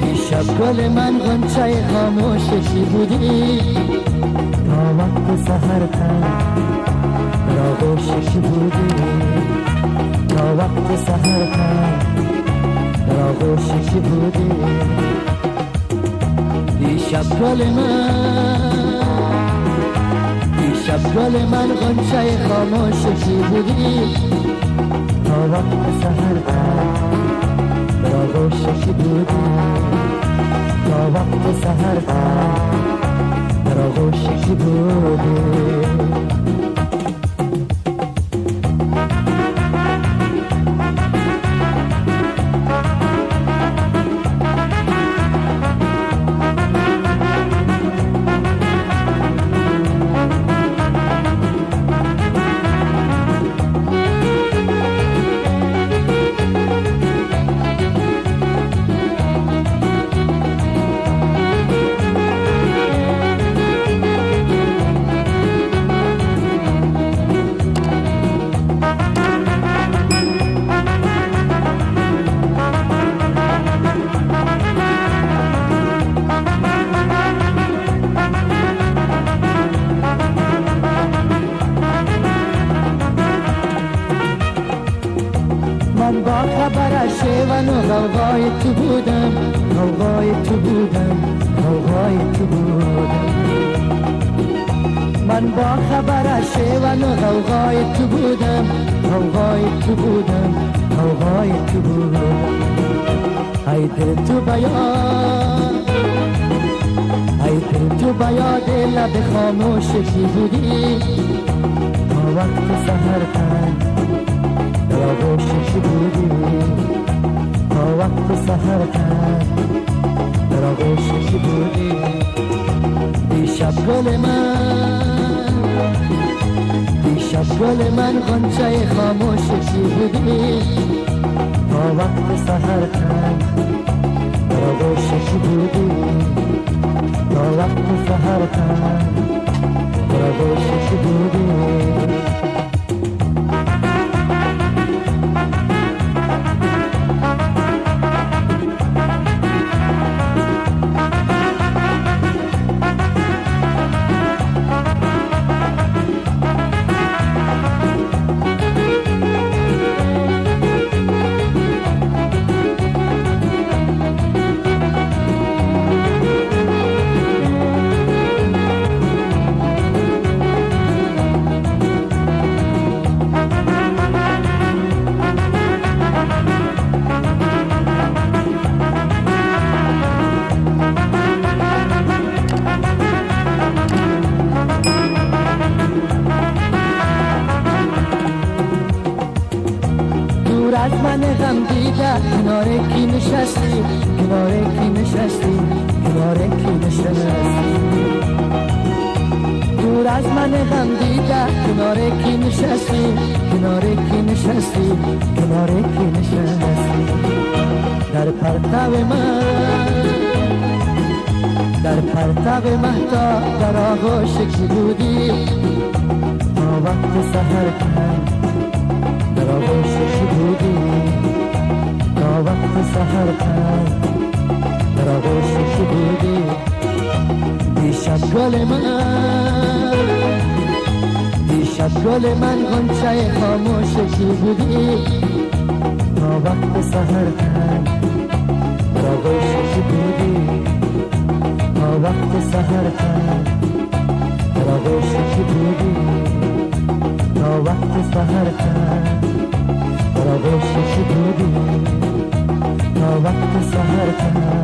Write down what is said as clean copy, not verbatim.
دیشب گل من غنچه خاموشی بودی تا وقت سحر تن در آغوشش بودی تا وقت سحر تن در آغوشش بودی دیشب گل من غنچه خاموشی بودی تا وقت سحر تن در آغوشش بودی تا وقت سحر در آغوشش بودی من با خبر شیون و غوغای تو بودم من با خبر شیون و غوغای تو بودم ای دل تو بیاد لب خاموشی بودی تا وقت سحر تن در آغوشش بودی تا وقت سحر تن در آغوشش بودی دیشب گل من غنچه خاموشی بودی تا وقت سحر تن در آغوشش بودی تا وقت سحر تن در آغوشش بودی از من غم دیده کناره کی نشستی دور از من غم دیده کناره کی نشستی در پرتو مهتا در آغوش کی بودی تا وقت سحر تن در آغوشش بودی تا وقت سحر تن در آغوشش بودی دیشب گل من غنچه خاموشی بودی تا وقت سحر تن در آغوشش بودی تا وقت سحر تن در آغوشش بودی تا وقت سحر تن در آغوشش بودی تا وقت سحر تن